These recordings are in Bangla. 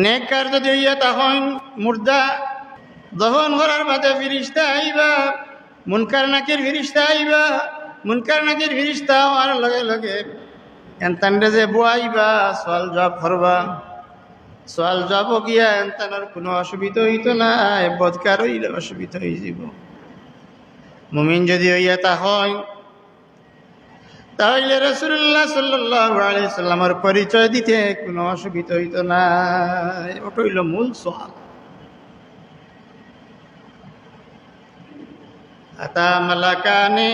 নেক কার যদি হইয়া তখন মুর্দা দহন করার বাদে ফিরিস্তা আইবা, মুনকার নাকির ফিরিস্তা আইবা। মুনকার নাকির ফিরিস্তা হওয়ার লগে লগে এনতানরে যে বুয়াইবা, সোয়াল জবাব করবা। সোয়াল জবাব গিয়া এনতানোর কোনো অসুবিধা হইতো না, বদকার হইলে অসুবিধা হয়ে যাব। মুমিন যদি হইয়া তা হয় তাহলে রাসূলুল্লাহ সাল্লাল্লাহু আলাইহি সাল্লামের পরিচয় দিতে কোনো অসুবিধা হইতো না। ওটা হইল মূল সোয়াল। আতা মালাকানে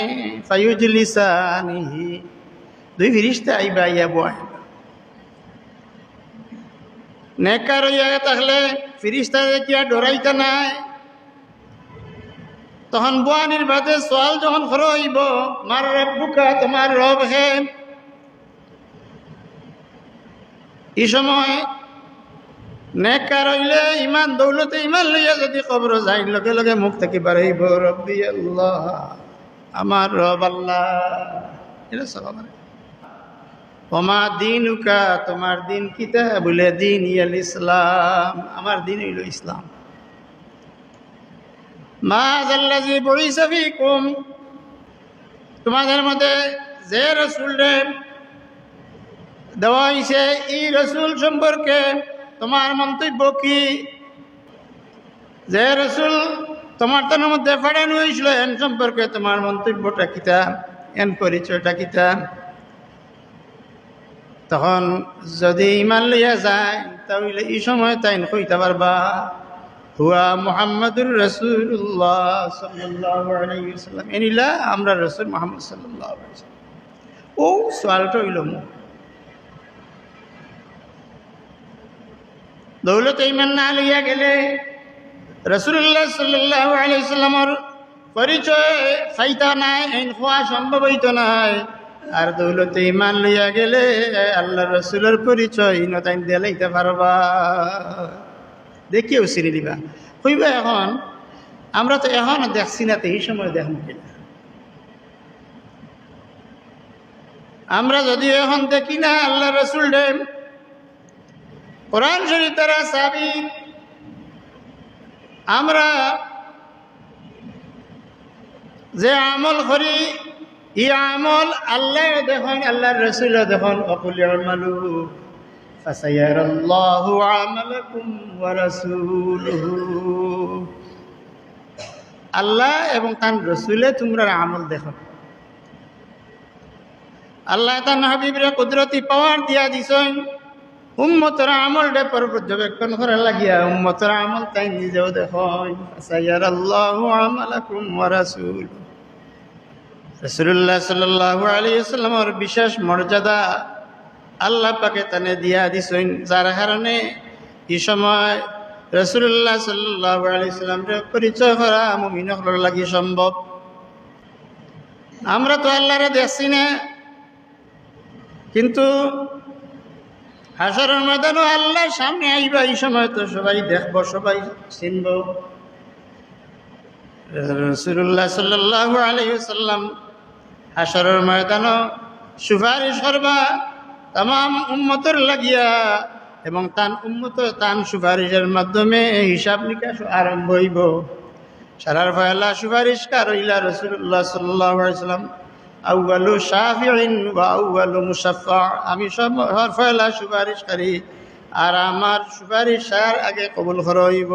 ফায়ুজলিসানিহি, দুই ফিরিস্তা আইবা ইয়া বয়াইবা। নেককার হইয়া থাকলে ফিরিস্তা দেখিয়া ডরাইতে নাই। তখন বুয়ানির বাদে সোয়াল যখন হইব, মার রব্বুকা, তোমার রব হে। এই সময় নেককার হইলে ইমান দৌলতে ইমান লইয়া যদি কবর যাই, লগে লগে মুখ থেকে বাড়াইব রব্বি আল্লাহ, আমার রব আল্লাহ। এটা সব আমার। ওমা দিনুকা, তোমার দিন কিতা? বলে দিন ইয়াল ইসলাম, আমার দিন হইল ইসলাম। মা যাল্লাযী বুইসা ফীকুম, তোমাদের মধ্যে যে রাসূলরে দেওয়া হইছে, এই রাসূল সম্পর্কে তোমার মন্তব্য কি? যে রাসূল তোমার তার মধ্যে পাঠানো হয়েছিল, এন সম্পর্কে তোমার মন্তব্যটা কিতা, এন পরিচয়টা কিতা? তখন যদি ইমান লইয়া যায় তাহলে এই সময় তাই কইতে পারবা হুয়া মুহাম্মাদুর রাসূলুল্লাহ সাল্লাল্লাহু আলাইহি ওয়াসাল্লাম, এনিলা আমরা রাসূল মুহাম্মদ সাল্লাল্লাহু আলাইহি ওয়াসাল্লাম। ও সোয়ালটা হইল দৌলত ইমান না লইয়া গেলে রাসূলুল্লাহ সাল্লাল্লাহু আলাইহি ওয়াসাল্লামের পরিচয় পাইতা নাই, এন হওয়া সম্ভব হইত নাই। আর দৌলতে ইমান লইয়া গেলে আল্লাহ রসুলের পরিচয় নতাইন দিলাইতে পারবা, দেখিও চিনি দিবা। কইবা এখন আমরা তো এখন দেখছি না, তো এই সময় দেখুন কিনা। আমরা যদিও এখন দেখি না আল্লাহ রসুল রে, কোরআন শরীফ দ্বারা সাবিত, আমরা যে আমল করি ই আমল আল্লাহ দেখুন, আল্লাহর রসুল দেখুন। অকুল আমালু ফাসায়ারাল্লাহু আমালাকুম ওয়া রাসূলুহু, আল্লাহ এবং তার রসুলে তোমরা আমল দেখো। আল্লাহ তার হাবিবরে কুদরতি পাওয়ার দিয়া দিছেন, উম্মতের আমলটা পর্যবেক্ষণ করা লাগিয়া উম্মতের আমল তাই নিজেও দেখুন। ফাসায়ারাল্লাহু আমালাকুম ওয়া রাসূলুহু, রাসূলুল্লাহ সাল্লাল্লাহু আলাইহি ওয়াসাল্লামের বিশেষ মর্যাদা আল্লাহ পাকে তানে দিয়া দিছেন, যার কারণে এই সময় রাসূলুল্লাহ সাল্লাল্লাহু আলাইহি ওয়াসাল্লামের পরিচয় করা মুমিনদের লাগি সম্ভব। আমরা তো আল্লাহরে দেখছি না, কিন্তু হাসরের ময়দানে আল্লাহর সামনে আইবা, এই সময় তো সবাই দেখব, সবাই চিনব। রাসূলুল্লাহ সাল্লাল্লাহু আলাইহি ওয়াসাল্লাম হাসরের ময়দানে সুপারিশ করবা তামাম উম্মতের লাগিয়া, এবং তান উম্মত তান সুপারিশের মাধ্যমে হিসাব নিকাশ আরম্ভ হইব। সারার পয়লা সুপারিশকার হইলা রাসূলুল্লাহ সাল্লাল্লাহু আলাইহি ওয়াসাল্লাম, আউয়ালু শাফিঈন ওয়া আউয়ালু মুশাফফা, আমি সবার পয়লা সুপারিশকারী, আর আমার সুপারিশ আগে কবুল করা হইব।